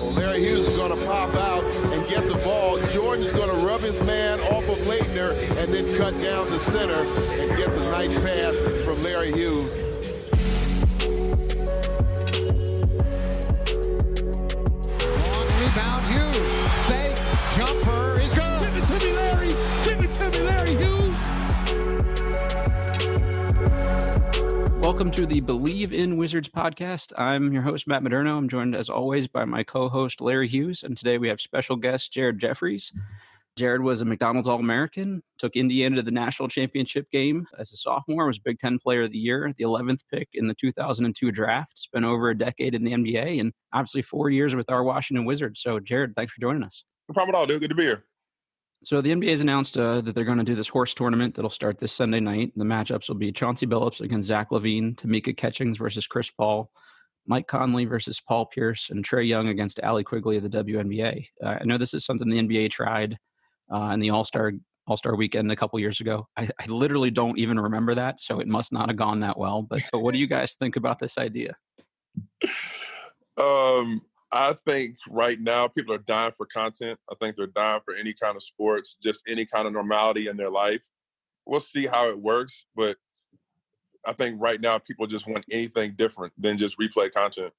Well, Larry Hughes is going to pop out and get the ball. Jordan's going to rub his man off of Leitner and then cut down the center and gets a nice pass from Larry Hughes. Long rebound, Hughes. Fake, jumper is good. Give it to me, Larry. Give it to me, Larry Hughes. Welcome to the Bleav in Wizards podcast. I'm your host, Matt Moderno. I'm joined, as always, by my co-host, Larry Hughes. And today we have special guest, Jared Jeffries. Jared was a McDonald's All-American, took Indiana to the national championship game as a sophomore, was Big Ten Player of the Year, the 11th pick in the 2002 draft, spent over a decade in the NBA, and obviously 4 years with our Washington Wizards. So, Jared, thanks for joining us. No problem at all, dude. Good to be here. So the NBA has announced that they're going to do this horse tournament that'll start this Sunday night. The matchups will be Chauncey Billups against Zach LaVine, Tamika Catchings versus Chris Paul, Mike Conley versus Paul Pierce, and Trae Young against Allie Quigley of the WNBA. I know this is something the NBA tried in the AllStar Weekend a couple years ago. I literally don't even remember that, so it must not have gone that well. But what do you guys think about this idea? I think right now people are dying for content. I think they're dying for any kind of sports, just any kind of normality in their life. We'll see how it works, but I think right now people just want anything different than just replay content.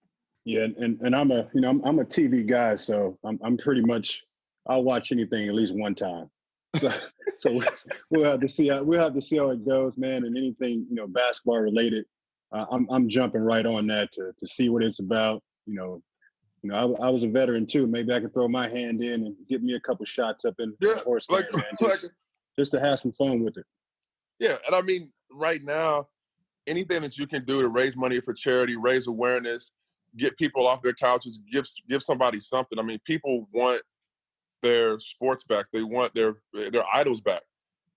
Yeah, and I'm a TV guy, so I'm pretty much I'll watch anything at least one time. So we'll have to see how it goes, man. And anything basketball related, I'm jumping right on that to see what it's about. I was a veteran too. Maybe I could throw my hand in and get me a couple shots up in the horse game, man. Just to have some fun with it. Yeah, and I mean, right now, anything that you can do to raise money for charity, raise awareness, get people off their couches, give somebody something. I mean, people want their sports back. They want their idols back,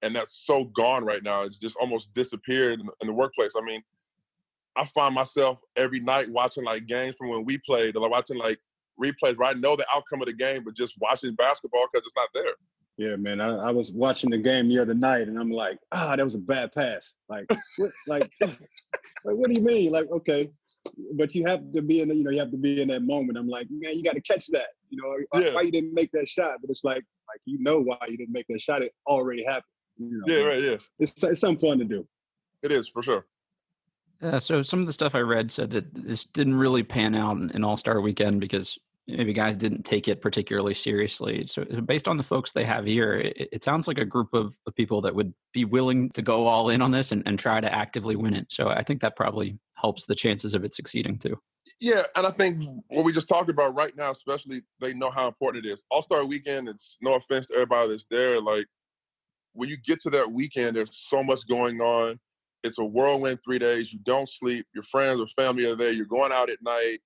and that's so gone right now. It's just almost disappeared in the workplace. I mean, I find myself every night watching like games from when we played, or watching like replays where I know the outcome of the game, but just watching basketball because it's not there. Yeah, man. I was watching the game the other night, and I'm like, that was a bad pass. Like, what do you mean? Like, okay, but you have to be in that moment. I'm like, man, you got to catch that. Why you didn't make that shot? But it's like why you didn't make that shot. It already happened. Yeah, right. Yeah, it's something fun to do. It is for sure. So some of the stuff I read said that this didn't really pan out in AllStar Weekend because maybe guys didn't take it particularly seriously. So based on the folks they have here, it sounds like a group of people that would be willing to go all in on this and try to actively win it. So I think that probably helps the chances of it succeeding too. Yeah, and I think what we just talked about right now, especially, they know how important it is. AllStar Weekend, it's no offense to everybody that's there. Like, when you get to that weekend, there's so much going on. It's a whirlwind 3 days. You don't sleep. Your friends or family are there. You're going out at night,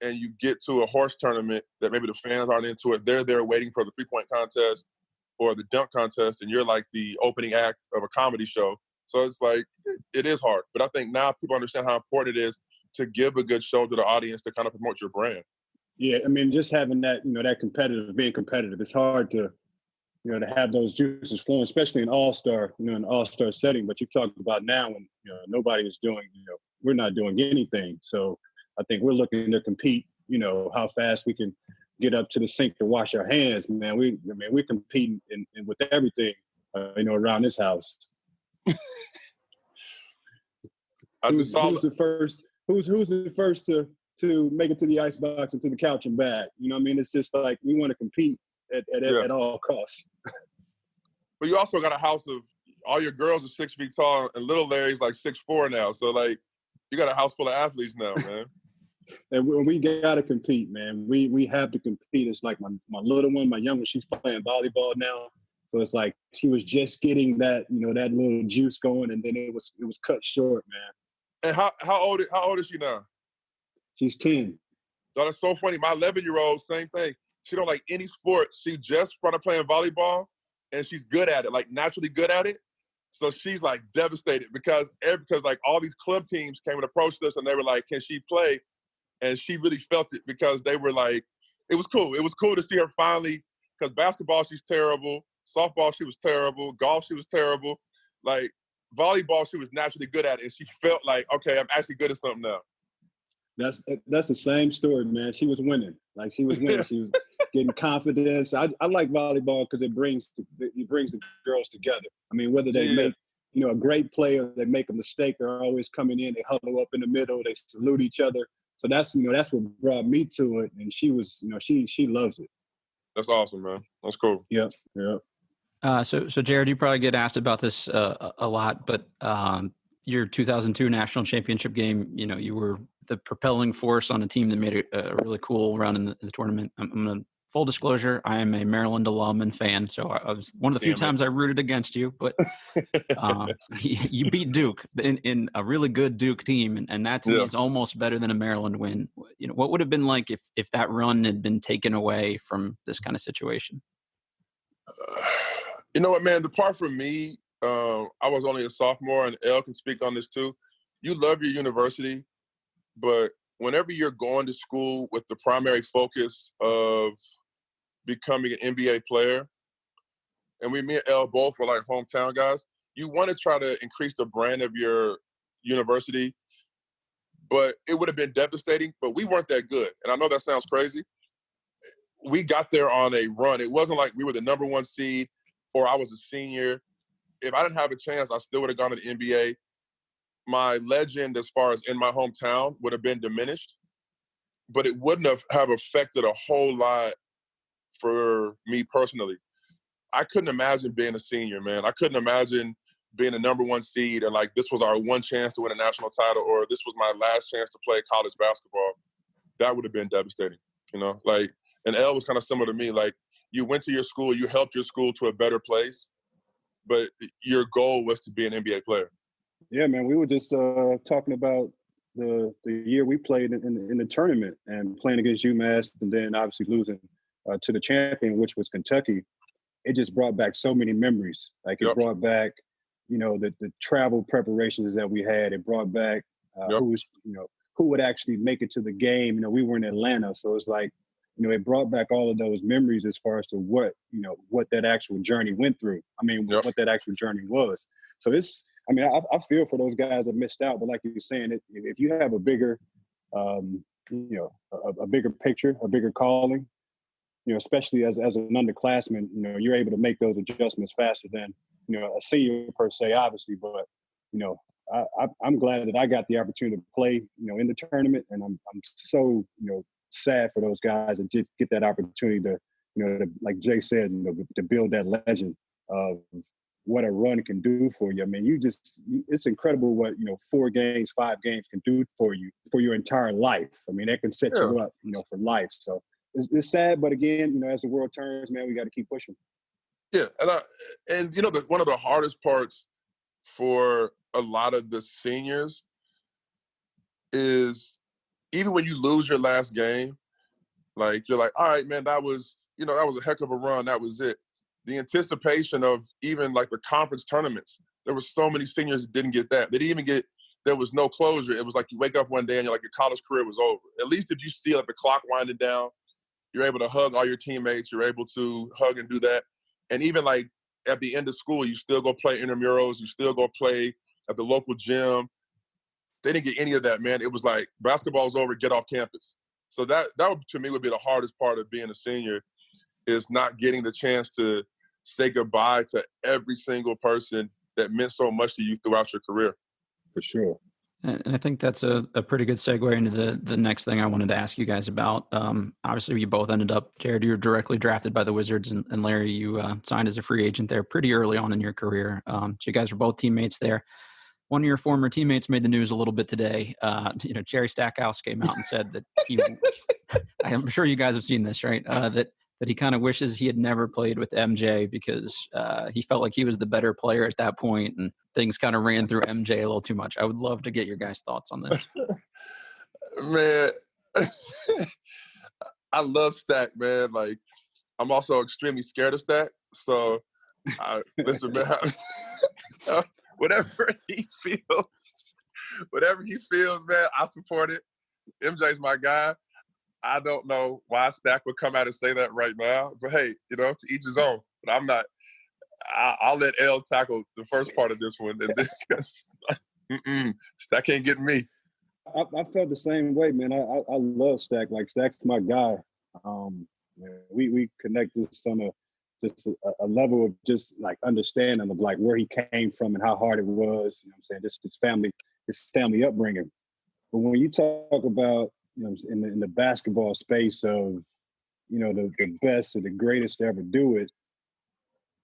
and you get to a horse tournament that maybe the fans aren't into it. They're there waiting for the three-point contest or the dunk contest, and you're like the opening act of a comedy show. So it's like, it is hard. But I think now people understand how important it is to give a good show to the audience to kind of promote your brand. Yeah, I mean, just having that, that being competitive, it's hard to have those juices flowing, especially in All-Star, in an All-Star setting. But you talk about now when, nobody is doing, we're not doing anything. So I think we're looking to compete, how fast we can get up to the sink to wash our hands, man. We're competing in with everything, around this house. Who's the first to make it to the icebox and to the couch and back? It's just like we want to compete at all costs. But you also got a house of all your girls are 6 feet tall, and little Larry's like 6'4" now. So like, you got a house full of athletes now, man. And we got to compete, man. We have to compete. It's like my little one, my young one, she's playing volleyball now. So it's like she was just getting that, that little juice going, and then it was cut short, man. And how old is she now? She's 10. Oh, that's so funny. My 11-year-old, same thing. She don't like any sport. She just started playing volleyball, and she's good at it, like naturally good at it. So she's like devastated because like all these club teams came and approached us, and they were like, "Can she play?" And she really felt it because they were like, it was cool. It was cool to see her finally, because basketball she's terrible, softball she was terrible, golf she was terrible, like volleyball she was naturally good at it, and she felt like, okay, I'm actually good at something now. That's the same story, man. She was winning. Like, she was winning. She was getting confidence. I like volleyball because it brings the girls together. I mean, whether they make, a great play or they make a mistake, they're always coming in. They huddle up in the middle. They salute each other. So that's what brought me to it. And she was, she loves it. That's awesome, man. That's cool. Yeah. So Jared, you probably get asked about this a lot, but your 2002 national championship game, you were the propelling force on a team that made a really cool run in the tournament. I'm going to full disclosure, I am a Maryland alum and fan, so I was one of the few times I rooted against you, but you beat Duke in a really good Duke team, and that to me is almost better than a Maryland win. What would have been like if that run had been taken away from this kind of situation? You know what, man? The part for me, I was only a sophomore, and Elle can speak on this too. You love your university, but whenever you're going to school with the primary focus of becoming an NBA player, and me and Elle both were like hometown guys, you want to try to increase the brand of your university, but it would have been devastating, but we weren't that good. And I know that sounds crazy. We got there on a run. It wasn't like we were the number one seed or I was a senior. If I didn't have a chance, I still would have gone to the NBA. My legend as far as in my hometown would have been diminished, but it wouldn't have affected a whole lot for me personally. I couldn't imagine being a senior, man. I couldn't imagine being a number one seed and like this was our one chance to win a national title or this was my last chance to play college basketball. That would have been devastating, Like, and Elle was kind of similar to me. Like, you went to your school, you helped your school to a better place, but your goal was to be an NBA player. Yeah, man. We were just talking about the year we played in the tournament and playing against UMass and then obviously losing to the champion, which was Kentucky. It just brought back so many memories. Like, it brought back, the travel preparations that we had. It brought back who would actually make it to the game. We were in Atlanta, so it's like, it brought back all of those memories as far as to what that actual journey went through. I mean, what that actual journey was. So I feel for those guys that missed out, but like you're saying, if you have a bigger, a bigger picture, a bigger calling, especially as an underclassman, you're able to make those adjustments faster than, a senior per se, obviously. But, I'm glad that I got the opportunity to play, in the tournament, and I'm so, sad for those guys that did get that opportunity to, like Jay said, to build that legend of what a run can do for you. I mean, it's incredible what, 4 games, 5 games can do for you for your entire life. I mean, that can set you up, for life. So it's sad, but again, as the world turns, man, we got to keep pushing. Yeah, and one of the hardest parts for a lot of the seniors is even when you lose your last game, like you're like, all right, man, that was a heck of a run. That was it. The anticipation of even like the conference tournaments, there were so many seniors that didn't get that. They didn't even there was no closure. It was like you wake up one day and you're like, your college career was over. At least if you see like the clock winding down, you're able to hug all your teammates. You're able to hug and do that. And even like at the end of school, you still go play intramurals. You still go play at the local gym. They didn't get any of that, man. It was like basketball's over, get off campus. So that to me would be the hardest part of being a senior is not getting the chance to say goodbye to every single person that meant so much to you throughout your career. For sure. And I think that's a pretty good segue into the next thing I wanted to ask you guys about. Obviously, you both ended up, Jared, you were directly drafted by the Wizards, and Larry, you signed as a free agent there pretty early on in your career. So you guys were both teammates there. One of your former teammates made the news a little bit today. Jerry Stackhouse came out and said that I'm sure you guys have seen this, right? That he kind of wishes he had never played with MJ because he felt like he was the better player at that point, and things kind of ran through MJ a little too much. I would love to get your guys' thoughts on this. Man, I love Stack, man. Like, I'm also extremely scared of Stack. So, listen, man, whatever he feels, man, I support it. MJ's my guy. I don't know why Stack would come out and say that right now, but hey, to each his own. But I'm not. I'll let Elle tackle the first part of this one, and then Stack can't get me. I felt the same way, man. I love Stack. Like, Stack's my guy. We connect just on a level of just like understanding of like where he came from and how hard it was. You know what I'm saying? Just his family upbringing. But when you talk about, you know, in the basketball space of, you know, the best or the greatest to ever do it,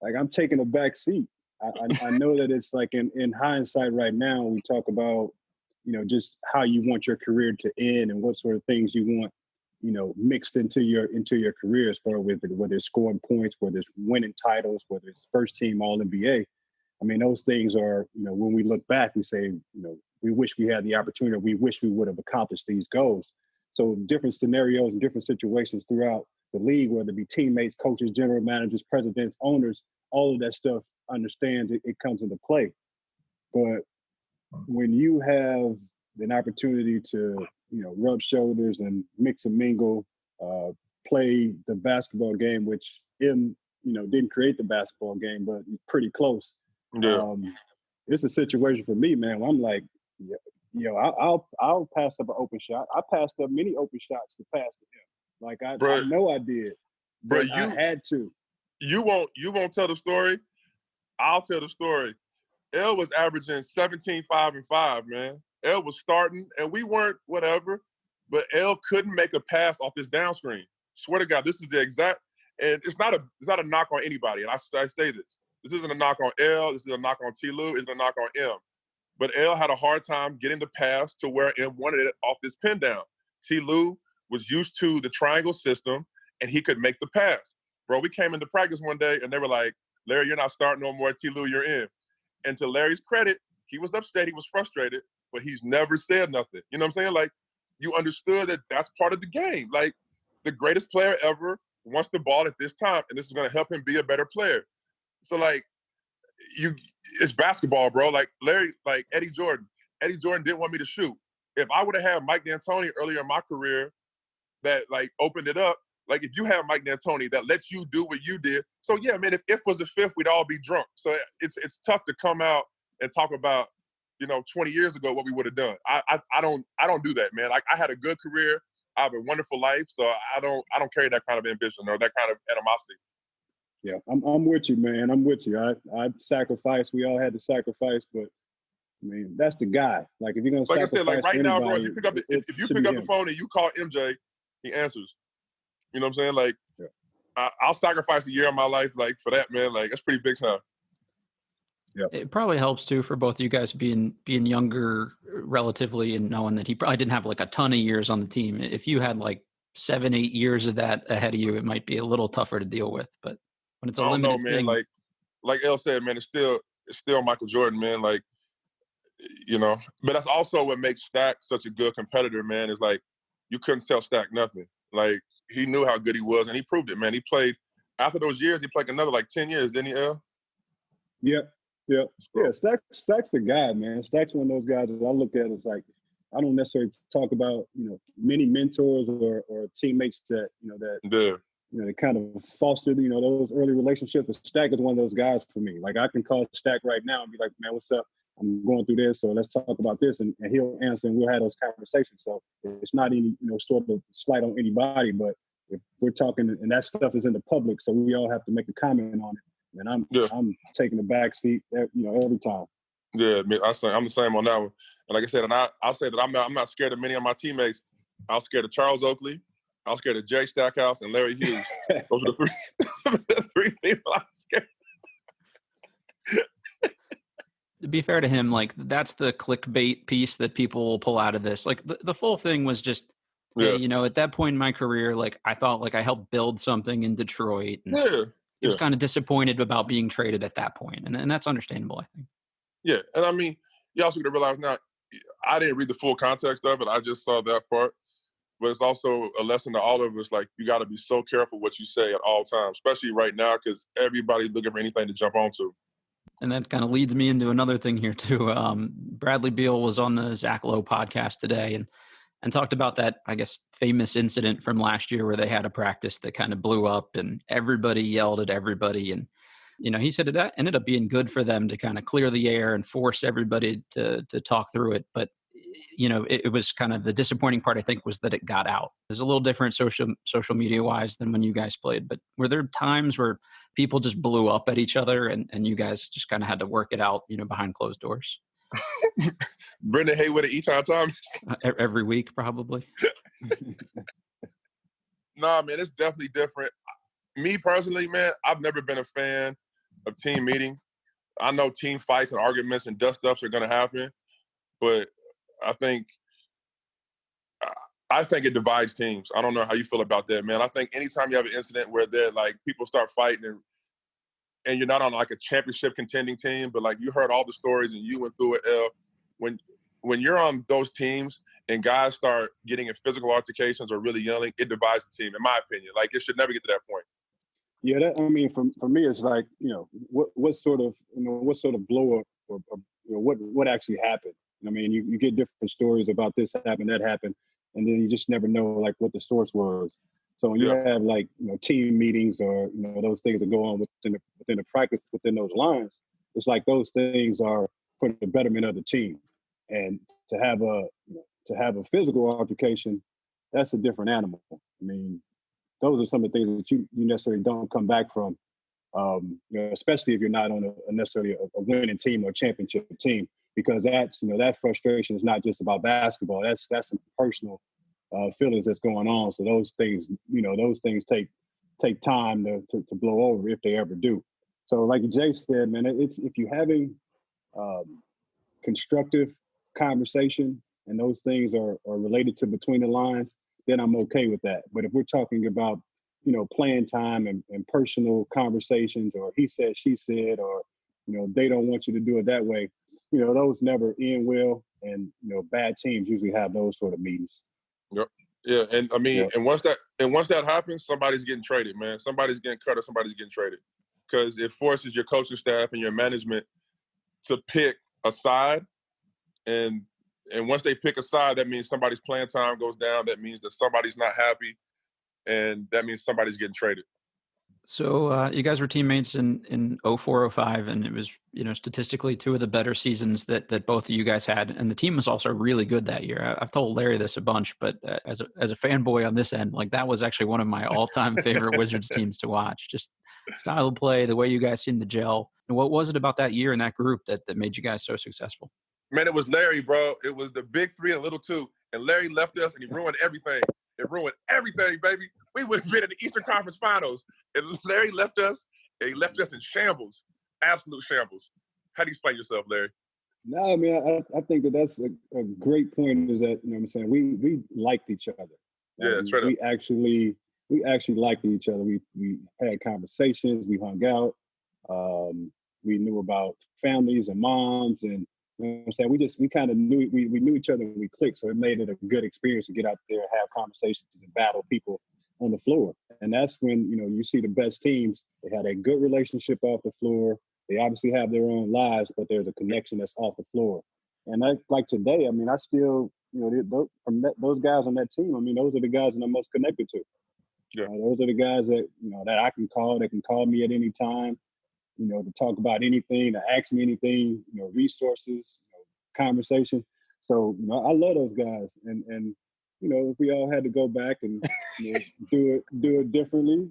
like, I'm taking a back seat. I know that it's like in hindsight right now, we talk about, you know, just how you want your career to end and what sort of things you want, you know, mixed into your career, as far as whether it's scoring points, whether it's winning titles, whether it's first team All NBA. I mean, those things are, you know, when we look back, we say, you know, we wish we had the opportunity, we wish we would have accomplished these goals. So different scenarios and different situations throughout the league, whether it be teammates, coaches, general managers, presidents, owners, all of that stuff understands it comes into play. But when you have an opportunity to, you know, rub shoulders and mix and mingle, play the basketball game, which you know, didn't create the basketball game, but pretty close. Yeah. It's a situation for me, man, where I'm like, I'll pass up an open shot. I passed up many open shots to pass to him. Like, I know I did, but I had to. You won't tell the story. I'll tell the story. L was averaging 17, 5, and 5, man. L was starting, and we weren't whatever, but L couldn't make a pass off his down screen. Swear to God, this is the exact, and it's not a knock on anybody, and I say this. This isn't a knock on L. This is a knock on T. Lou. It's a knock on M. But L had a hard time getting the pass to where M wanted it off his pin down. T. Lou was used to the triangle system, and he could make the pass. Bro, we came into practice one day, and they were like, Larry, you're not starting no more. T. Lou, you're in. And to Larry's credit, he was upset. He was frustrated, but he's never said nothing. You know what I'm saying? Like, you understood that that's part of the game. Like, the greatest player ever wants the ball at this time, and this is going to help him be a better player. So, like, it's basketball, bro. Like, Larry, like Eddie Jordan didn't want me to shoot. If I would have had Mike D'Antoni earlier in my career that, like, opened it up, like, if you have Mike D'Antoni that lets you do what you did. So, yeah, man, if was a fifth, we'd all be drunk. So it's tough to come out and talk about, you know, 20 years ago what we would have done. I don't do that, man. Like, I had a good career. I have a wonderful life. So I don't carry that kind of ambition or that kind of animosity. Yeah, I'm with you, man. I'm with you. I sacrificed. We all had to sacrifice, but I mean, that's the guy. Like, if you're gonna like sacrifice, I said, like right anybody, now, bro, if you pick up the phone and you call MJ, he answers. You know what I'm saying? Like, yeah. I'll sacrifice a year of my life, like, for that, man. Like, that's pretty big time. Yeah. It probably helps too for both of you guys being younger relatively, and knowing that he probably didn't have like a ton of years on the team. If you had like 7-8 years of that ahead of you, it might be a little tougher to deal with. But when it's a limited thing, like El said, man, it's still Michael Jordan, man. Like, you know, but that's also what makes Stack such a good competitor, man. Is like, you couldn't tell Stack nothing. Like, he knew how good he was, and he proved it, man. He played, after those years, he played another like 10 years, didn't he, El? Yeah. Stack's the guy, man. Stack's one of those guys that I look at as like, I don't necessarily talk about, you know, many mentors or teammates that, you know, that kind of fostered, you know, those early relationships. But Stack is one of those guys for me. Like, I can call Stack right now and be like, man, what's up? I'm going through this, so let's talk about this, and he'll answer, and we'll have those conversations. So it's not any, you know, sort of slight on anybody, but if we're talking, and that stuff is in the public, so we all have to make a comment on it. And I'm taking the back seat, you know, every time. Yeah, I'm the same on that one. And like I said, and I'll say that I'm not scared of many of my teammates. I was scared of Charles Oakley. I was scared of Jerry Stackhouse and Larry Hughes. Those are the three people I'm scared. To be fair to him, like, that's the clickbait piece that people will pull out of this. Like, the full thing was just, hey, you know, at that point in my career, like, I thought like I helped build something in Detroit. And he was kind of disappointed about being traded at that point. And that's understandable, I think. Yeah. And I mean, you also got to realize now, I didn't read the full context of it. I just saw that part. But it's also a lesson to all of us. Like, you got to be so careful what you say at all times, especially right now, because everybody's looking for anything to jump onto. And that kind of leads me into another thing here too. Bradley Beal was on the Zach Lowe podcast today and talked about that, I guess, famous incident from last year where they had a practice that kind of blew up and everybody yelled at everybody. And, you know, he said it ended up being good for them to kind of clear the air and force everybody to talk through it. But it was kind of the disappointing part, I think, was that it got out. It's a little different social media wise than when you guys played. But were there times where people just blew up at each other and you guys just kind of had to work it out, behind closed doors? Brendan Haywood and Eton Thomas. Every week, probably. Nah, man, it's definitely different. Me personally, man, I've never been a fan of team meetings. I know team fights and arguments and dust-ups are going to happen, but I think it divides teams. I don't know how you feel about that, man. I think anytime you have an incident where people start fighting and you're not on like a championship contending team, but like you heard all the stories and you went through it, when you're on those teams and guys start getting in physical altercations or really yelling, it divides the team, in my opinion. Like, it should never get to that point. Yeah, for me, it's like, what sort of blow up or what actually happened. I mean, you get different stories about this happened, that happened, and then you just never know like what the source was. So when you have team meetings or those things that go on within the practice within those lines, it's like those things are for the betterment of the team. And to have a physical altercation, that's a different animal. I mean, those are some of the things that you necessarily don't come back from, especially if you're not on necessarily a winning team or a championship team, because that's that frustration is not just about basketball. That's some personal feelings that's going on. So those things take time to blow over if they ever do. So like Jay said, man, it's if you're having constructive conversation and those things are related to between the lines, then I'm okay with that. But if we're talking about, playing time and personal conversations, or he said, she said, or, they don't want you to do it that way, those never end well. And, bad teams usually have those sort of meetings. Yep. Yeah. And I mean, and once that happens, somebody's getting traded, man. Somebody's getting cut or somebody's getting traded, because it forces your coaching staff and your management to pick a side. And once they pick a side, that means somebody's playing time goes down. That means that somebody's not happy. And that means somebody's getting traded. So you guys were teammates in 04-05, and it was, statistically two of the better seasons that both of you guys had. And the team was also really good that year. I've told Larry this a bunch, but as a fanboy on this end, like that was actually one of my all-time favorite Wizards teams to watch. Just style of play, the way you guys seemed to gel. And what was it about that year and that group that made you guys so successful? Man, it was Larry, bro. It was the big three and little two. And Larry left us and he ruined everything. It ruined everything, baby. We would have been in the Eastern Conference Finals. And Larry left us, and he left us in shambles, absolute shambles. How do you explain yourself, Larry? No, man, I think that's a great point. Is that, what I'm saying, we liked each other. Yeah, straight up. We actually liked each other. We had conversations. We hung out. We knew about families and moms, and what I'm saying, we kind of knew we knew each other and we clicked. So it made it a good experience to get out there, have conversations, and battle people on the floor. And that's when you see the best teams. They had a good relationship off the floor. They obviously have their own lives, but there's a connection that's off the floor. And like today, I mean, I still those guys on that team. I mean, those are the guys that I'm most connected to. Yeah. Those are the guys that that I can call. They can call me at any time. To talk about anything, to ask me anything, resources, conversation. So, I love those guys. And if we all had to go back and do it differently,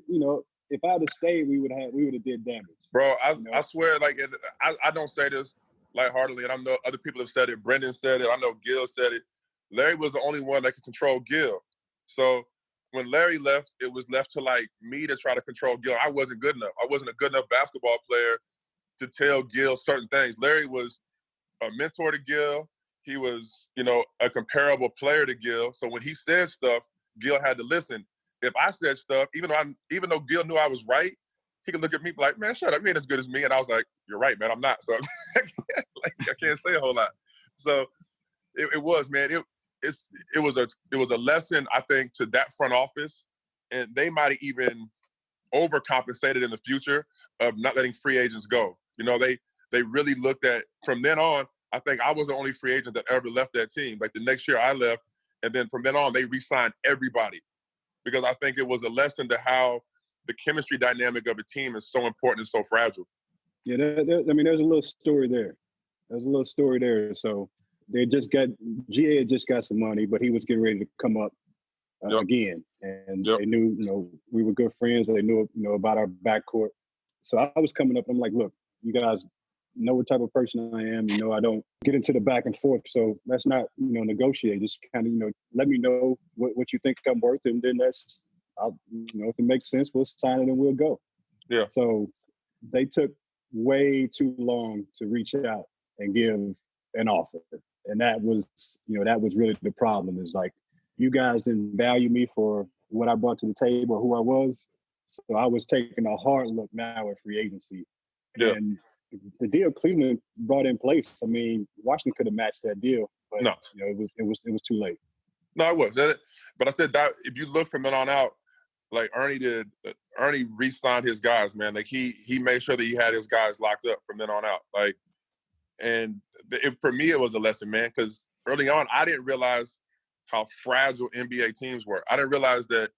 if I'd have stayed, we would have did damage. Bro, I swear, I don't say this lightheartedly, and I know other people have said it. Brendan said it. I know Gil said it. Larry was the only one that could control Gil. So when Larry left, it was left to me to try to control Gil. I wasn't good enough. I wasn't a good enough basketball player to tell Gil certain things. Larry was a mentor to Gil. He was, a comparable player to Gil. So when he said stuff, Gil had to listen. If I said stuff, even though Gil knew I was right, he could look at me like, man, shut up, you ain't as good as me. And I was like, you're right, man, I'm not. So I can't say a whole lot. So it was, man. It was a lesson, I think, to that front office, and they might have even overcompensated in the future of not letting free agents go. They really looked at, from then on, I think I was the only free agent that ever left that team. Like the next year I left, and then from then on they re-signed everybody, because I think it was a lesson to how the chemistry dynamic of a team is so important and so fragile. Yeah, there's a little story there. So, GA had just got some money, but he was getting ready to come up again. And they knew, we were good friends. They knew, about our backcourt. So I was coming up. I'm like, look, you guys know what type of person I am. I don't get into the back and forth. So let's not, negotiate. Just kind of, let me know what you think I'm worth. And then if it makes sense, we'll sign it and we'll go. Yeah. So they took way too long to reach out and give an offer. And that was really the problem, is like, you guys didn't value me for what I brought to the table, who I was. So I was taking a hard look now at free agency. Yeah. And the deal Cleveland brought in place, I mean, Washington could have matched that deal, but no, it was too late. No, it was. But I said that if you look from then on out, like Ernie re-signed his guys, man. Like he made sure that he had his guys locked up from then on out. Like, and for me, it was a lesson, man, because early on, I didn't realize how fragile NBA teams were. I didn't realize that,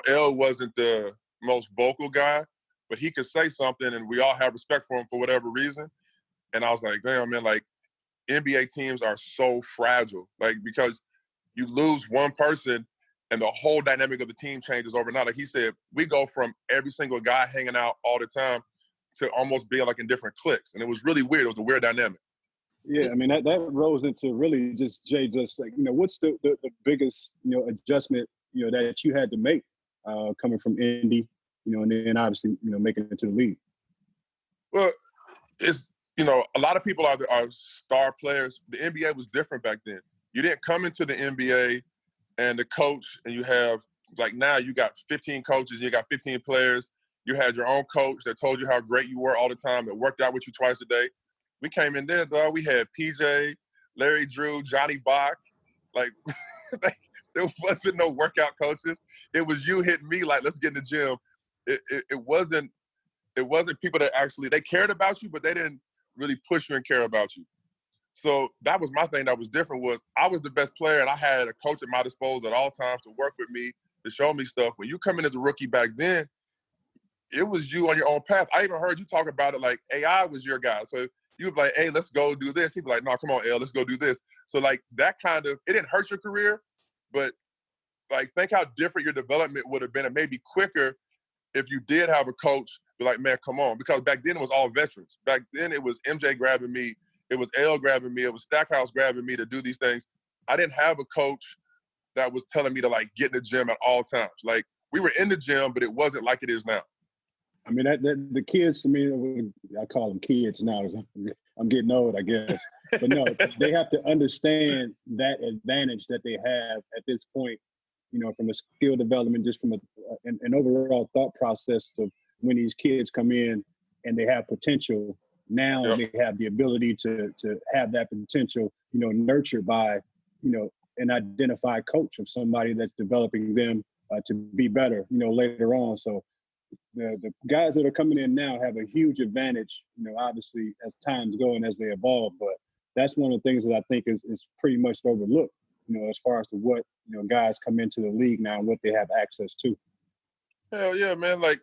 L wasn't the most vocal guy, but he could say something and we all have respect for him for whatever reason. And I was like, damn, man, like NBA teams are so fragile. Like, because you lose one person and the whole dynamic of the team changes overnight. Like he said, we go from every single guy hanging out all the time to almost being like in different cliques. And it was really weird. It was a weird dynamic. Yeah, I mean, that rose into really just like, what's the biggest, adjustment, that you had to make coming from Indy, and then obviously, making it to the league? Well, it's, a lot of people are star players. The NBA was different back then. You didn't come into the NBA and the coach, and you have, like now you got 15 coaches, you got 15 players. You had your own coach that told you how great you were all the time, that worked out with you twice a day. We came in there, dog. We had PJ, Larry Drew, Johnny Bach. Like, there wasn't no workout coaches. It was you hitting me like, let's get in the gym. It wasn't people that actually, they cared about you, but they didn't really push you and care about you. So that was my thing that was different, was I was the best player and I had a coach at my disposal at all times to work with me, to show me stuff. When you come in as a rookie back then, it was you on your own path. I even heard you talk about it like AI was your guy. So you'd be like, hey, let's go do this. He'd be like, no, come on, L, let's go do this. So like that kind of, it didn't hurt your career, but like think how different your development would have been and maybe quicker if you did have a coach be like, man, come on. Because back then it was all veterans. Back then it was MJ grabbing me. It was L grabbing me. It was Stackhouse grabbing me to do these things. I didn't have a coach that was telling me to like get in the gym at all times. Like we were in the gym, but it wasn't like it is now. I mean, the kids, I mean, I call them kids now. I'm getting old, I guess. But no, they have to understand that advantage that they have at this point, from a skill development, just from an overall thought process of when these kids come in and they have potential. Now They have the ability to have that potential, nurtured by, an identified coach of somebody that's developing them to be better, later on. So the guys that are coming in now have a huge advantage, obviously as times go and as they evolve. But that's one of the things that I think is pretty much overlooked, as far as to what, guys come into the league now and what they have access to. Hell yeah, man. Like,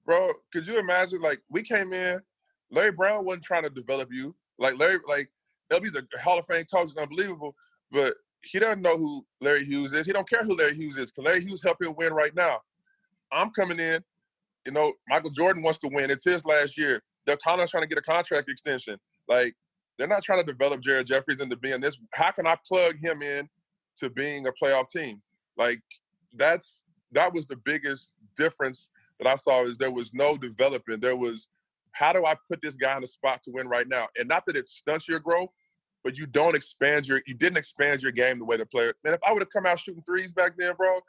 bro, could you imagine, like, we came in, Larry Brown wasn't trying to develop you. Like, LB's a Hall of Fame coach, it's unbelievable, but he doesn't know who Larry Hughes is. He don't care who Larry Hughes is, because Larry Hughes helped him win right now. I'm coming in, Michael Jordan wants to win. It's his last year. They're kind of trying to get a contract extension. Like, they're not trying to develop Jared Jeffries into being this. How can I plug him in to being a playoff team? Like, that was the biggest difference that I saw, is there was no development. There was, how do I put this guy in a spot to win right now? And not that it stunts your growth, but you didn't expand your game the way the player. Man, if I would have come out shooting threes back then, bro,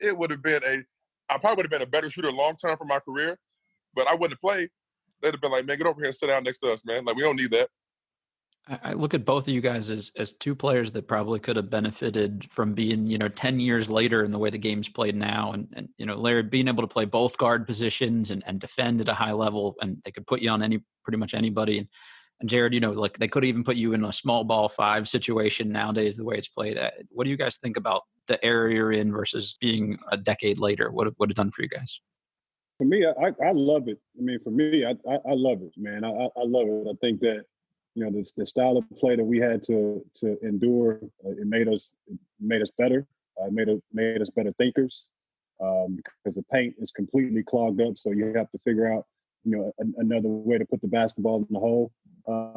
it would have been I probably would have been a better shooter long term for my career, but I wouldn't have played. They'd have been like, man, get over here and sit down next to us, man. Like, we don't need that. I look at both of you guys as two players that probably could have benefited from being, 10 years later in the way the game's played now. And Larry being able to play both guard positions and defend at a high level, and they could put you on pretty much anybody. And Jared, like they could even put you in a small ball 5 situation nowadays, the way it's played. What do you guys think about the era you're in versus being a decade later? What it done for you guys? For me, I love it. I mean, for me, I love it, man. I love it. I think that, the style of play that we had to endure, it made us better. Made us better thinkers, because the paint is completely clogged up. So you have to figure out, another way to put the basketball in the hole.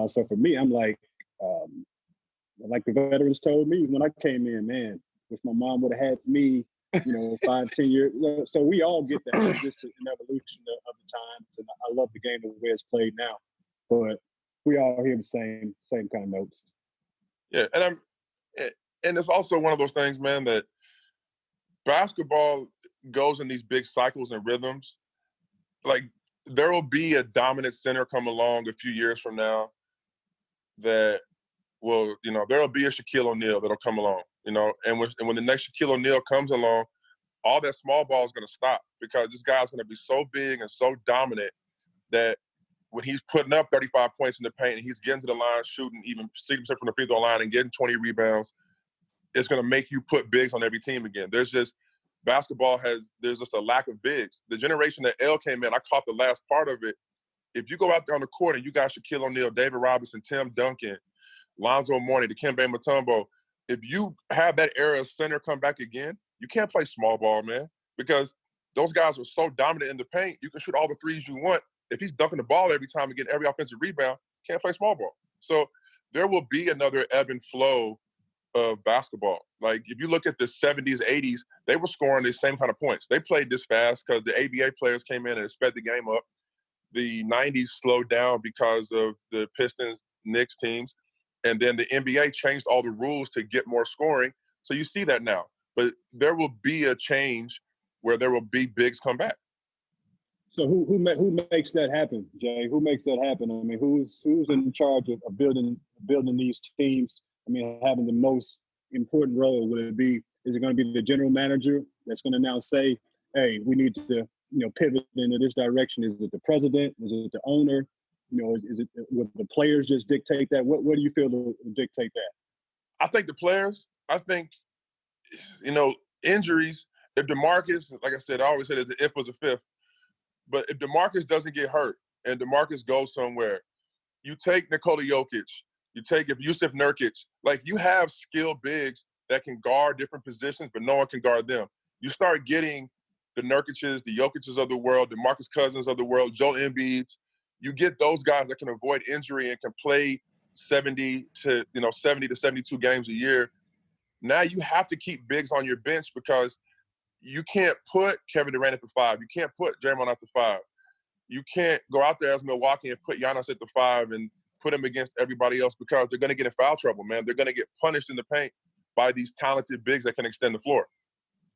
So for me, I'm like the veterans told me when I came in, man, if my mom would have had me, 5, 10 years. So we all get that. It's just an evolution of the times. And I love the game the way it's played now. But we all hear the same kind of notes. Yeah, and it's also one of those things, man, that basketball goes in these big cycles and rhythms. Like, there will be a dominant center come along a few years from now that will, there will be a Shaquille O'Neal that'll come along, and when the next Shaquille O'Neal comes along, all that small ball is going to stop because this guy's going to be so big and so dominant that when he's putting up 35 points in the paint and he's getting to the line, shooting even 60% from the free throw line and getting 20 rebounds, it's going to make you put bigs on every team again. There's just a lack of bigs. The generation that L came in, I caught the last part of it. If you go out there on the court and you got Shaquille O'Neal, David Robinson, Tim Duncan, Lonzo Mourning, Dikembe Mutombo, if you have that era of center come back again, you can't play small ball, man, because those guys are so dominant in the paint. You can shoot all the threes you want. If he's dunking the ball every time and getting every offensive rebound, can't play small ball. So there will be another ebb and flow of basketball. Like, if you look at the 70s, 80s, they were scoring the same kind of points. They played this fast because the ABA players came in and sped the game up. The 90s slowed down because of the Pistons, Knicks teams. And then the NBA changed all the rules to get more scoring. So you see that now. But there will be a change where there will be bigs come back. So who makes that happen, Jay? Who makes that happen? I mean, who's in charge of building these teams? I mean, having the most important role? Is it going to be the general manager that's going to now say, hey, we need to pivot into this direction? Is it the president? Is it the owner? Is it would the players just dictate that? What do you feel to dictate that? I think the players. I think injuries. If DeMarcus, like I said, I always said that the if was a fifth. But if DeMarcus doesn't get hurt and DeMarcus goes somewhere, you take Nikola Jokic, you take Yusuf Nurkic, like, you have skilled bigs that can guard different positions, but no one can guard them. You start getting the Nurkic's, the Jokic's of the world, the DeMarcus Cousins of the world, Joel Embiid's. You get those guys that can avoid injury and can play 70 to 72 games a year. Now you have to keep bigs on your bench because you can't put Kevin Durant at the 5. You can't put Draymond at the 5. You can't go out there as Milwaukee and put Giannis at the 5 and put him against everybody else because they're going to get in foul trouble, man. They're going to get punished in the paint by these talented bigs that can extend the floor.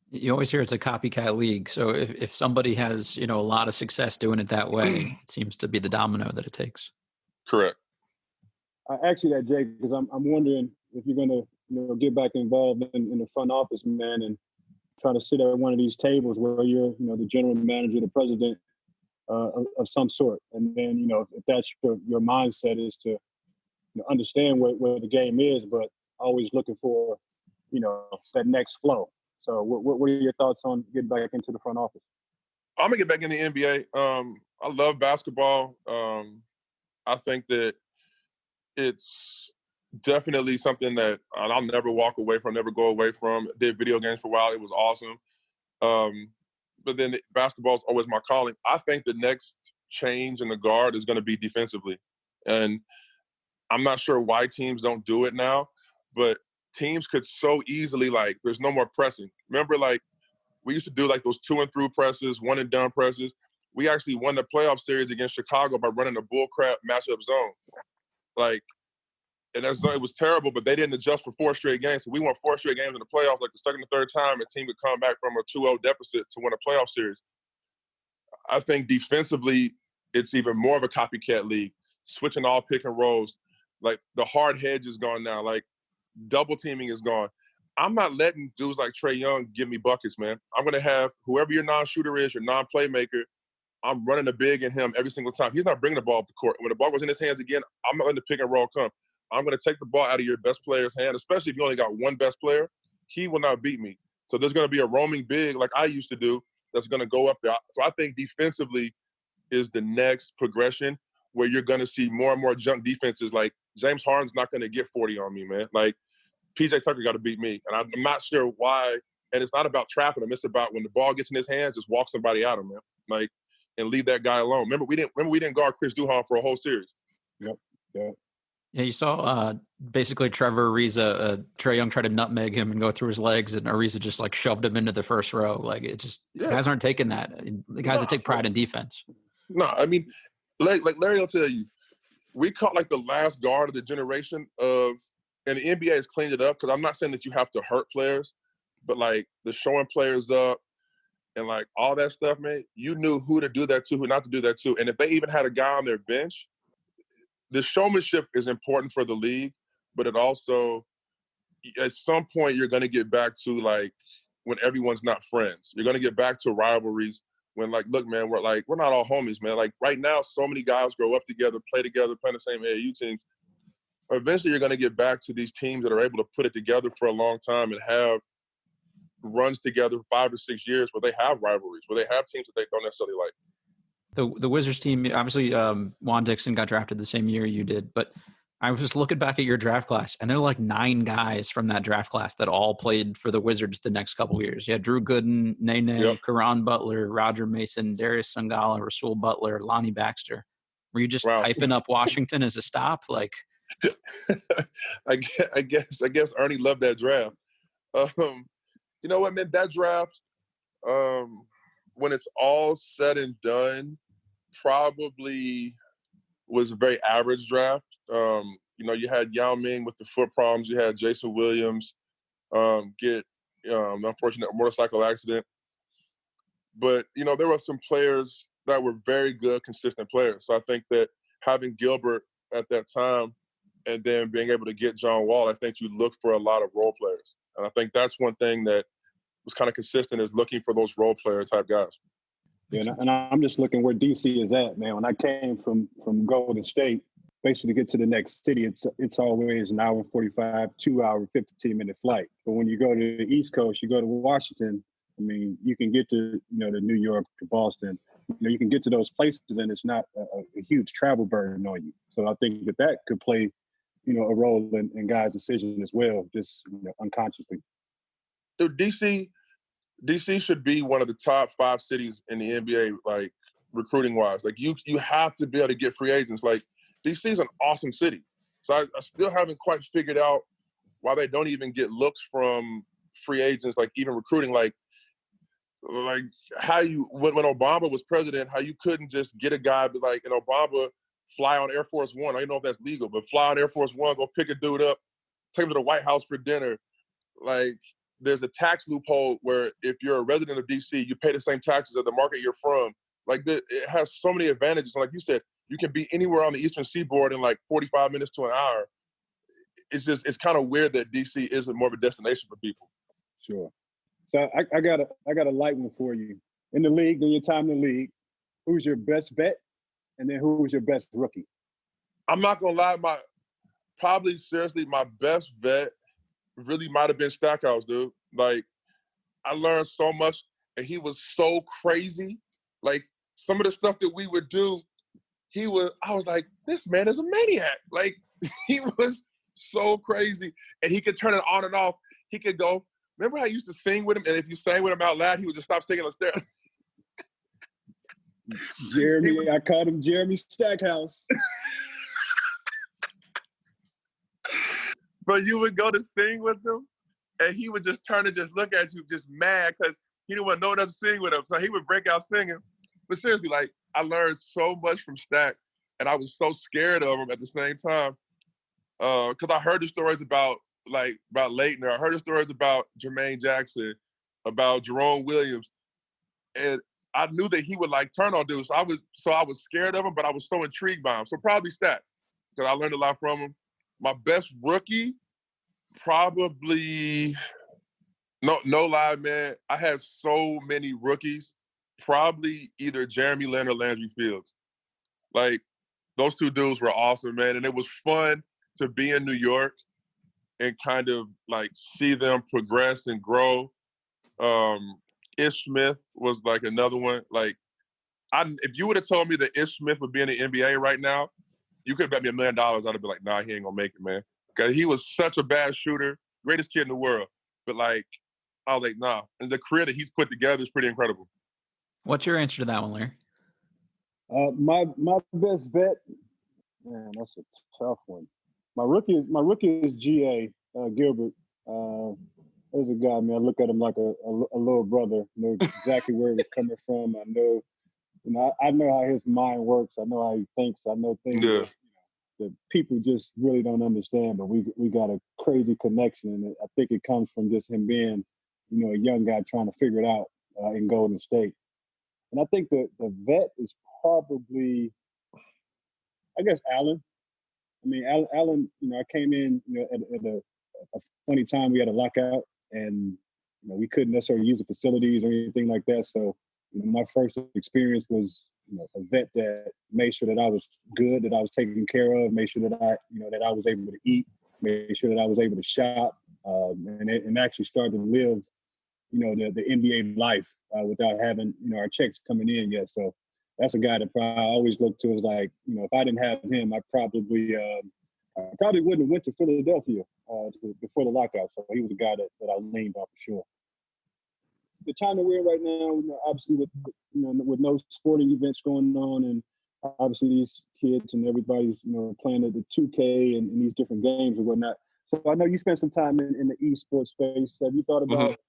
You always hear it's a copycat league. So if somebody has, a lot of success doing it that way, it seems to be the domino that it takes. Correct. I ask you that, Jake, because I'm wondering if you're going to, get back involved in the front office, man, and try to sit at one of these tables where you're, the general manager, the president of some sort. And then, if that's your mindset is to understand where the game is, but always looking for, that next flow. So what are your thoughts on getting back into the front office? I'm going to get back in the NBA. I love basketball. I think that it's definitely something that I'll never walk away from, never go away from. Did video games for a while. It was awesome. But then basketball is always my calling. I think the next change in the guard is going to be defensively. And I'm not sure why teams don't do it now, but teams could so easily, there's no more pressing. Remember, we used to do those 2-and-through presses, one-and-done presses. We actually won the playoff series against Chicago by running a bullcrap matchup zone. And it was terrible, but they didn't adjust for 4 straight games. So we won 4 straight games in the playoffs. The second or third time, a team could come back from a 2-0 deficit to win a playoff series. I think defensively, it's even more of a copycat league. Switching all pick and rolls. The hard hedge is gone now. Double teaming is gone. I'm not letting dudes like Trae Young give me buckets, man. I'm going to have whoever your non-shooter is, your non-playmaker, I'm running a big in him every single time. He's not bringing the ball up the court. When the ball goes in his hands again, I'm not letting the pick and roll come. I'm going to take the ball out of your best player's hand, especially if you only got one best player. He will not beat me. So there's going to be a roaming big like I used to do that's going to go up there. So I think defensively is the next progression where you're going to see more and more junk defenses. James Harden's not going to get 40 on me, man. Like, PJ Tucker got to beat me. And I'm not sure why. And it's not about trapping him. It's about when the ball gets in his hands, just walk somebody out of him, man. Like, and leave that guy alone. Remember, we didn't guard Chris Duhon for a whole series. Yep. Yeah, you saw basically Trevor Ariza, Trae Young tried to nutmeg him and go through his legs, and Ariza just like shoved him into the first row. Like, it just guys aren't taking that. The guys that take pride in defense. No, I mean, like Larry will tell you, we caught like the last guard of the generation of, and the NBA has cleaned it up, because I'm not saying that you have to hurt players, but like the showing players up and like all that stuff, man, you knew who to do that to, who not to do that to. And if they even had a guy on their bench, the showmanship is important for the league, but it also, at some point, you're going to get back to like when everyone's not friends. You're going to get back to rivalries when, like, look, man, we're not all homies, man. Like right now, so many guys grow up together, play together, play in the same AAU teams. Eventually, you're going to get back to these teams that are able to put it together for a long time and have runs together 5 or 6 years where they have rivalries, where they have teams that they don't necessarily like. The Wizards team, obviously, Juan Dixon got drafted the same year you did, but I was just looking back at your draft class, and there are like 9 guys from that draft class that all played for the Wizards the next couple of years. You had Drew Gooden, Nene, Karan Butler, Roger Mason, Darius Sangala, Rasul Butler, Lonnie Baxter. Were you just hyping up Washington as a stop? Like, I guess Ernie loved that draft. You know what, man? That draft, when it's all said and done, probably was a very average draft. You know, you had Yao Ming with the foot problems. You had Jason Williams get an unfortunate motorcycle accident. But, you know, there were some players that were very good, consistent players. So I think that having Gilbert at that time and then being able to get John Wall, I think you look for a lot of role players. And I think that's one thing that was kind of consistent, is looking for those role player type guys. Yeah, and I'm just looking where DC is at, man. When I came from Golden State, basically to get to the next city, it's always an hour 45, 2 hour, 15-minute flight. But when you go to the East Coast, you go to Washington, I mean, you can get to, you know, to New York, to Boston. You know, you can get to those places, and it's not a huge travel burden on you. So I think that could play, you know, a role in guys' decision as well, just, you know, unconsciously. Dude, DC should be one of the top 5 cities in the NBA, like, recruiting-wise. Like, you have to be able to get free agents. Like, DC is an awesome city. So I still haven't quite figured out why they don't even get looks from free agents, like even recruiting, like how you, when Obama was president, how you couldn't just get a guy, but like, and Obama fly on Air Force One. I don't know if that's legal, but fly on Air Force One, go pick a dude up, take him to the White House for dinner. Like, there's a tax loophole where if you're a resident of DC, you pay the same taxes as the market you're from. Like, it has so many advantages. Like you said, you can be anywhere on the Eastern Seaboard in like 45 minutes to an hour. It's kind of weird that DC isn't more of a destination for people. Sure. So I got a light one for you. In the league, during your time in the league, who's your best bet? And then who was your best rookie? I'm not going to lie. My best bet really might have been Stackhouse, dude. Like, I learned so much, and he was so crazy. Like, some of the stuff that we would do, I was like, this man is a maniac. Like, he was so crazy. And he could turn it on and off. He could go, remember how I used to sing with him? And if you sang with him out loud, he would just stop singing upstairs. I called him Jeremy Stackhouse. But you would go to sing with him, and he would just turn and just look at you just mad because he didn't want no one else to sing with him. So he would break out singing. But seriously, like, I learned so much from Stack, and I was so scared of him at the same time. Because I heard the stories about Leitner. I heard the stories about Jermaine Jackson, about Jerome Williams. And I knew that he would, like, turn on dudes. So I was scared of him, but I was so intrigued by him. So probably Stack, because I learned a lot from him. My best rookie, probably, no lie, man. I had so many rookies. Probably either Jeremy Lin or Landry Fields. Like, those two dudes were awesome, man. And it was fun to be in New York and kind of, like, see them progress and grow. Ish Smith was, like, another one. Like, if you would have told me that Ish Smith would be in the NBA right now, you could bet me $1 million, I'd have been like, nah, he ain't gonna make it, man. Because he was such a bad shooter, greatest kid in the world. But like, I was like, nah. And the career that he's put together is pretty incredible. What's your answer to that one, Larry? My best bet, man, that's a tough one. My rookie is GA Gilbert. There's a guy, man. I look at him like a little brother. Know exactly where he's coming from. I know, I know how his mind works. I know how he thinks. I know things that people just really don't understand. But we got a crazy connection, and I think it comes from just him being, a young guy trying to figure it out in Golden State. And I think the vet is probably, I guess, Allen. I mean, Allen, I came in, at a funny time. We had a lockout, and we couldn't necessarily use the facilities or anything like that. So, my first experience was, a vet that made sure that I was good, that I was taken care of, made sure that that I was able to eat, made sure that I was able to shop, and actually started to live, the NBA life without having, our checks coming in yet. So that's a guy that I always look to as like, if I didn't have him, I probably wouldn't have went to Philadelphia before the lockout. So he was a guy that I leaned on for sure. The time that we're in right now, obviously with no sporting events going on, and obviously these kids and everybody's playing at the 2K and these different games and whatnot. So I know you spent some time in the esports space. Have you thought about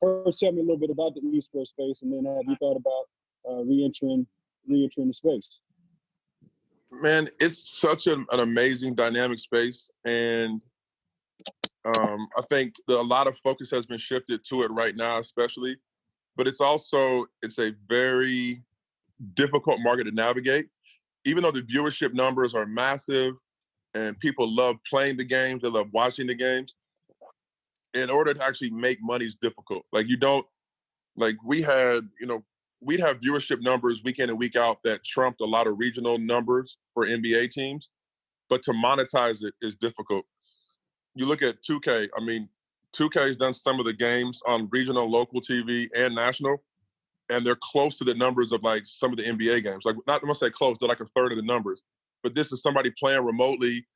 first tell me a little bit about the esports space, and then have you thought about re-entering the space? Man, it's such an amazing dynamic space, and I think a lot of focus has been shifted to it right now, especially. But it's a very difficult market to navigate. Even though the viewership numbers are massive and people love playing the games, they love watching the games, in order to actually make money is difficult. Like we'd have viewership numbers week in and week out that trumped a lot of regional numbers for NBA teams, but to monetize it is difficult. You look at 2K, 2K has done some of the games on regional, local TV and national, and they're close to the numbers of like some of the NBA games. Like, not to say close, they're like a third of the numbers, but this is somebody playing remotely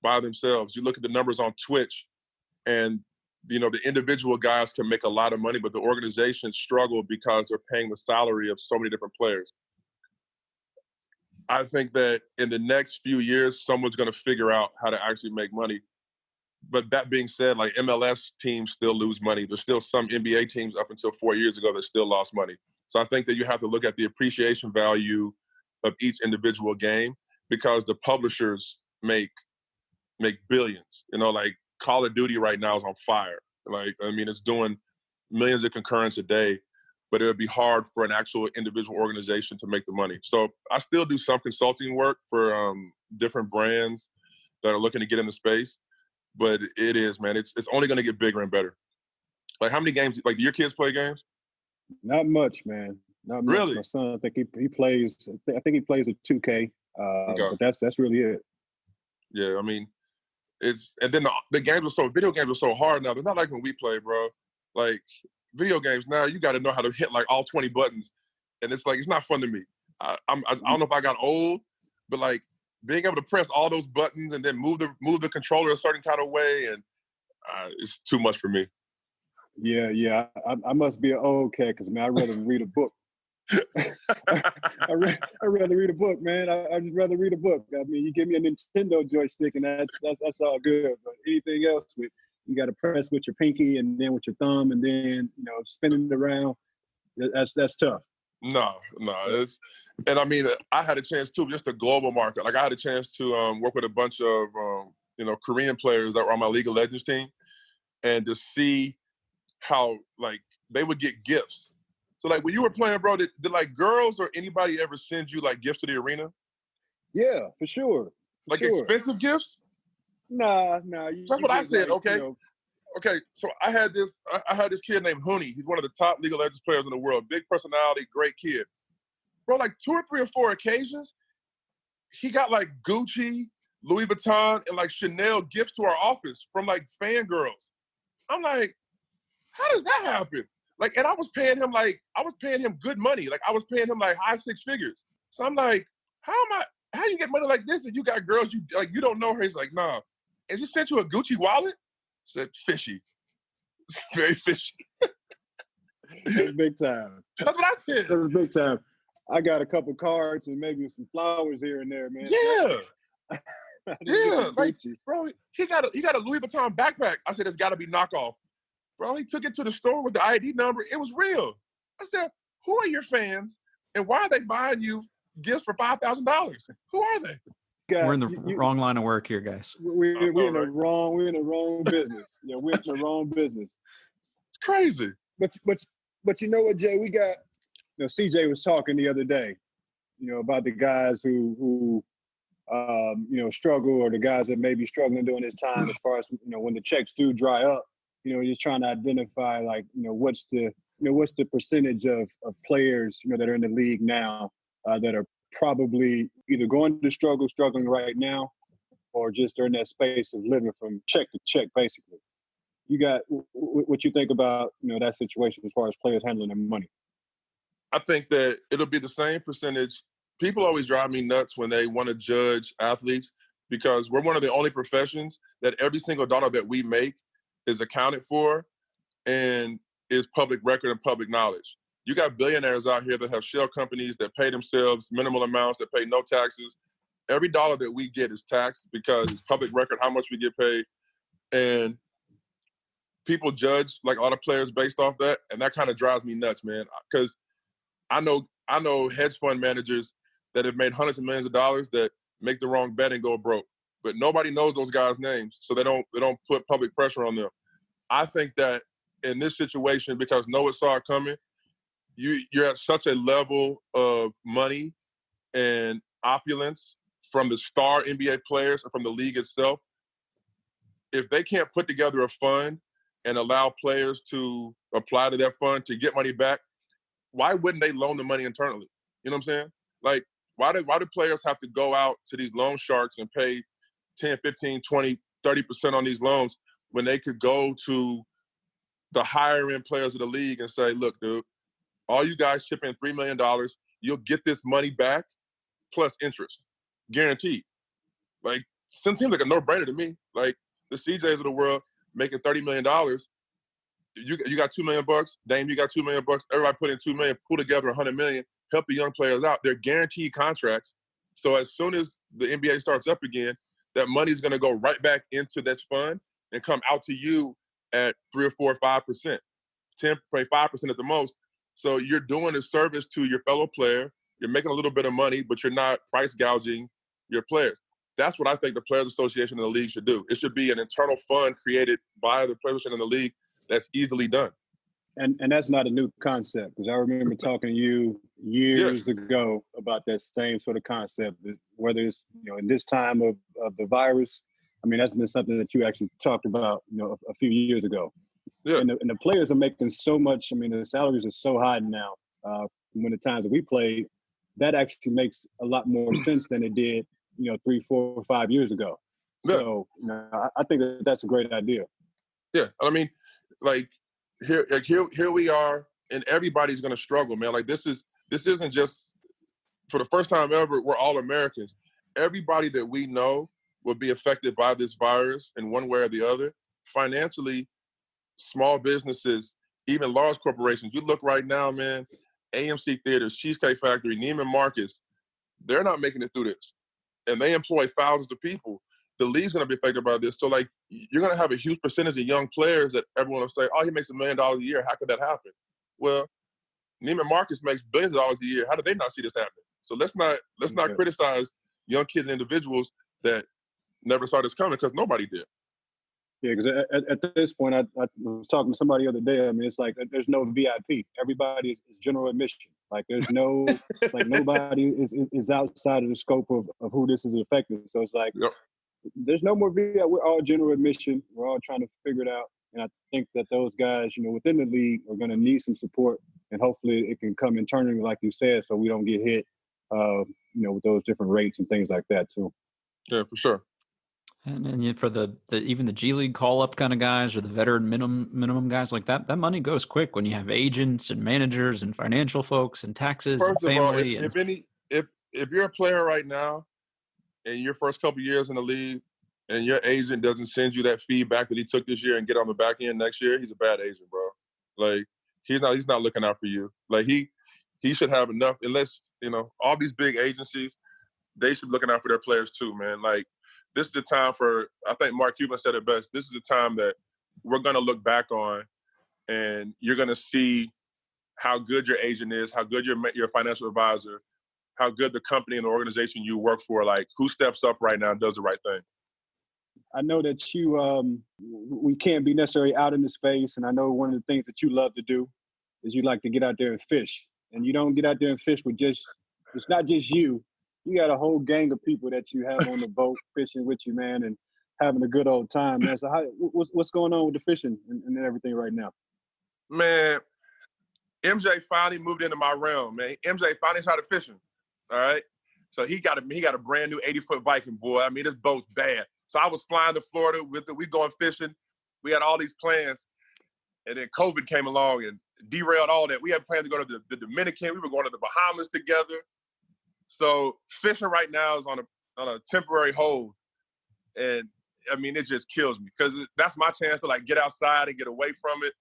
by themselves. You look at the numbers on Twitch, and the individual guys can make a lot of money, but the organizations struggle because they're paying the salary of so many different players. I think that in the next few years, someone's going to figure out how to actually make money. But that being said, like MLS teams still lose money. There's still some NBA teams up until 4 years ago that still lost money. So I think that you have to look at the appreciation value of each individual game, because the publishers make billions. Like Call of Duty right now is on fire. It's doing millions of concurrents a day, but it would be hard for an actual individual organization to make the money. So I still do some consulting work for different brands that are looking to get in the space. But it is, man, it's only going to get bigger and better. Like, how many games, do your kids play games? Not much, man. Not much. Really? My son, I think he plays a 2K, Okay. but that's really it. Yeah, and then video games are so hard now. They're not like when we play, bro. Like, video games now, you got to know how to hit like all 20 buttons, and it's like, it's not fun to me. I don't know if I got old, but like, being able to press all those buttons and then move the controller a certain kind of way, and it's too much for me. Yeah. I must be an old cat, because, man, I'd rather read a book. I'd rather read a book, man. I'd just rather read a book. You give me a Nintendo joystick, and that's all good. But anything else, you got to press with your pinky and then with your thumb, and then spinning it around. That's tough. No, I had a chance too, just the global market. Like, I had a chance to work with a bunch of Korean players that were on my League of Legends team, and to see how like they would get gifts. So like when you were playing, bro, did like girls or anybody ever send you like gifts to the arena? Yeah, for sure. Expensive gifts? Nah. That's what I said. Okay. Okay, so I had this kid named Hooney. He's one of the top League of Legends players in the world. Big personality, great kid. Bro, like 2 or 3 or 4 occasions, he got like Gucci, Louis Vuitton, and like Chanel gifts to our office from like fangirls. I'm like, how does that happen? Like, and I was paying him good money. Like, I was paying him like high 6 figures. So I'm like, how how you get money like this and you got girls you don't know her? He's like, nah. And she sent you a Gucci wallet? I said, fishy. Very fishy. That's big time. That's what I said. That's big time. I got a couple cards and maybe some flowers here and there, man. Yeah. Yeah, like, Gucci. bro, he got a Louis Vuitton backpack. I said, it's got to be knockoff. Bro, he took it to the store with the ID number. It was real. I said, who are your fans, and why are they buying you gifts for $5,000? Who are they? We're in the wrong line of work here, guys. We're in the wrong business. Yeah, we're in the wrong business. It's crazy. But you know what, Jay? We got, CJ was talking the other day, about the guys who struggle, or the guys that may be struggling during this time as far as, when the checks do dry up, just trying to identify, like, what's the percentage of players, that are in the league now that are probably either going to struggling right now, or just are in that space of living from check to check, basically. You got what you think about, that situation as far as players handling their money? I think that it'll be the same percentage. People always drive me nuts when they want to judge athletes, because we're one of the only professions that every single dollar that we make is accounted for and is public record and public knowledge. You got billionaires out here that have shell companies that pay themselves minimal amounts, that pay no taxes. Every dollar that we get is taxed because it's public record how much we get paid. And people judge, like, a lot of players based off that, and that kind of drives me nuts, man. Because I know hedge fund managers that have made hundreds of millions of dollars that make the wrong bet and go broke. But nobody knows those guys' names, so they don't put public pressure on them. I think that in this situation, because Noah saw it coming, you're at such a level of money and opulence from the star NBA players and from the league itself. If they can't put together a fund and allow players to apply to that fund to get money back, why wouldn't they loan the money internally? You know what I'm saying? Like, why do players have to go out to these loan sharks and pay 10, 15, 20, 30% on these loans when they could go to the higher end players of the league and say, look, dude, all you guys chip in $3 million, you'll get this money back plus interest, guaranteed. Like, seems like a no-brainer to me. Like, the CJs of the world making $30 million, you got $2 million bucks, Dame, you got $2 million bucks, everybody put in $2 million, pull together $100 million, help the young players out. They're guaranteed contracts. So as soon as the NBA starts up again, that money's going to go right back into this fund and come out to you at 3 or 4 or 5%, 10, 5% at the most. So you're doing a service to your fellow player. You're making a little bit of money, but you're not price gouging your players. That's what I think the Players Association and the league should do. It should be an internal fund created by the Players Association and the league that's easily done. And that's not a new concept, because I remember talking to you years ago about that same sort of concept, whether it's, in this time of the virus. I mean, that's been something that you actually talked about, a few years ago. Yeah. And the players are making so much. I mean, the salaries are so high now. When the times that we played, that actually makes a lot more sense than it did, 3, 4, 5 years ago. Yeah. So, I think that's a great idea. Yeah, I mean, like, here we are, and everybody's going to struggle, man. Like, this isn't just, for the first time ever, we're all Americans. Everybody that we know will be affected by this virus in one way or the other. Financially, small businesses, even large corporations. You look right now, man, AMC Theaters, Cheesecake Factory, Neiman Marcus, they're not making it through this. And they employ thousands of people. The league's going to be affected by this. So, like, you're going to have a huge percentage of young players that everyone will say, oh, he makes $1 million a year. How could that happen? Well, Neiman Marcus makes billions of dollars a year. How did they not see this happen? So let's not criticize young kids and individuals that never saw this coming, because nobody did. Yeah, because at this point, I was talking to somebody the other day. I mean, it's like there's no VIP. Everybody is general admission. Like, there's no, like, nobody is outside of the scope of who this is affecting. So it's like, there's no more VIP. We're all general admission. We're all trying to figure it out. And I think that those guys, within the league are going to need some support. And hopefully it can come internally, like you said, so we don't get hit, with those different rates and things like that, too. Yeah, for sure. And for the even the G League call-up kind of guys, or the veteran minimum guys like that money goes quick when you have agents and managers and financial folks and taxes and family. If you're a player right now in your first couple of years in the league and your agent doesn't send you that feedback that he took this year and get on the back end next year, he's a bad agent, bro. Like, he's not looking out for you. Like, he should have enough, unless, all these big agencies, they should be looking out for their players too, man. Like, this is the time I think Mark Cuban said it best, this is the time that we're going to look back on, and you're going to see how good your agent is, how good your financial advisor, how good the company and the organization you work for, like, who steps up right now and does the right thing. I know that we can't be necessarily out in the space, and I know one of the things that you love to do is you like to get out there and fish. And you don't get out there and fish with it's not just you. You got a whole gang of people that you have on the boat fishing with you, man, and having a good old time, man. So what's going on with the fishing and everything right now? Man, MJ finally moved into my realm, man. MJ finally started fishing, all right? So he got a brand new 80-foot Viking, boy. I mean, this boat's bad. So I was flying to Florida we going fishing. We had all these plans, and then COVID came along and derailed all that. We had plans to go to the Dominican. We were going to the Bahamas together. So fishing right now is on a temporary hold, and I mean, it just kills me because that's my chance to like get outside and get away from it,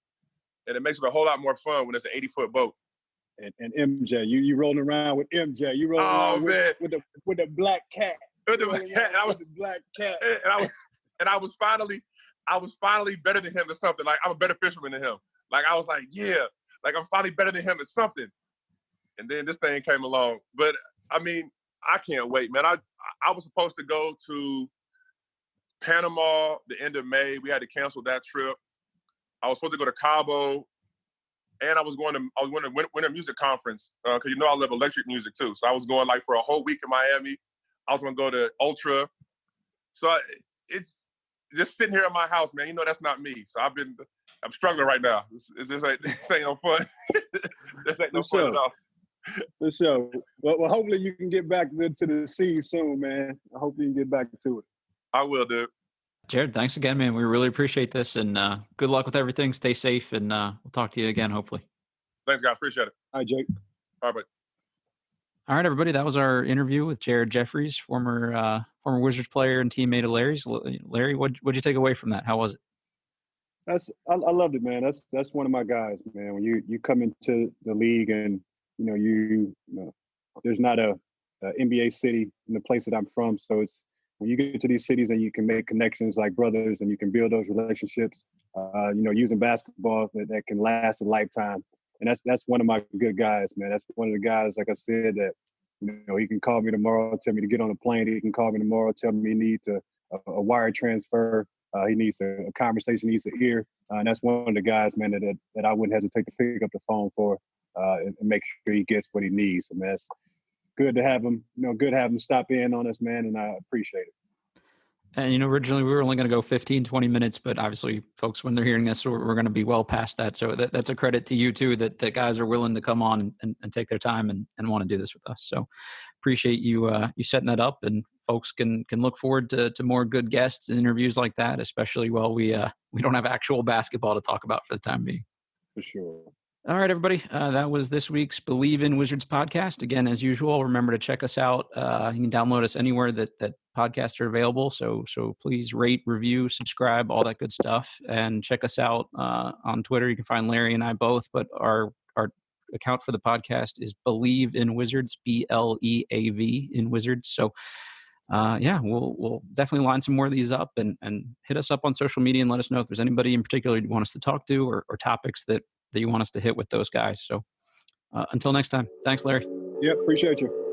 and it makes it a whole lot more fun when it's an 80-foot boat. And MJ, you rolling around with MJ? You rolling around with the black cat? With the black cat. And I was finally better than him at something. Like, I'm a better fisherman than him. Like, I was like, yeah, like I'm finally better than him at something. And then this thing came along. But I mean, I can't wait, man. I was supposed to go to Panama the end of May. We had to cancel that trip. I was supposed to go to Cabo, and I was going to Winter Music Conference because I love electric music too. So I was going like for a whole week in Miami. I was going to go to Ultra. So it's just sitting here at my house, man. That's not me. So I'm struggling right now. This ain't no fun. This ain't no fun at all. For sure. Well, hopefully you can get back to the sea soon, man. I hope you can get back to it. I will, dude. Jared, thanks again, man. We really appreciate this, and good luck with everything. Stay safe, and we'll talk to you again, hopefully. Thanks, guys. Appreciate it. All right, Jake. All right, bye. All right, everybody. That was our interview with Jared Jeffries, former Wizards player and teammate of Larry's. Larry, what'd you take away from that? How was it? I loved it, man. That's one of my guys, man. When you come into the league and there's not a NBA city in the place that I'm from, so it's when you get to these cities and you can make connections like brothers and you can build those relationships. Using basketball that can last a lifetime. And that's one of my good guys, man. That's one of the guys, like I said, that, he can call me tomorrow, tell me to get on a plane. He can call me tomorrow, tell me he needs a wire transfer. He needs a conversation, he needs to hear. And that's one of the guys, man, that I wouldn't hesitate to pick up the phone for and make sure he gets what he needs. So, man, it's good to have him, good to have him stop in on us, man, and I appreciate it. And, originally we were only going to go 15, 20 minutes, but obviously folks, when they're hearing this, we're going to be well past that. So that's a credit to you too, that guys are willing to come on and take their time and want to do this with us. So appreciate you setting that up, and folks can look forward to more good guests and interviews like that, especially while we don't have actual basketball to talk about for the time being. For sure. All right, everybody. That was this week's Bleav in Wizards podcast. Again, as usual, remember to check us out. You can download us anywhere that podcasts are available. So please rate, review, subscribe, all that good stuff. And check us out on Twitter. You can find Larry and I both, but our account for the podcast is Bleav in Wizards, BLEAV in Wizards. So we'll definitely line some more of these up and hit us up on social media and let us know if there's anybody in particular you want us to talk to or topics that you want us to hit with those guys. So until next time, thanks, Larry. Yep, appreciate you.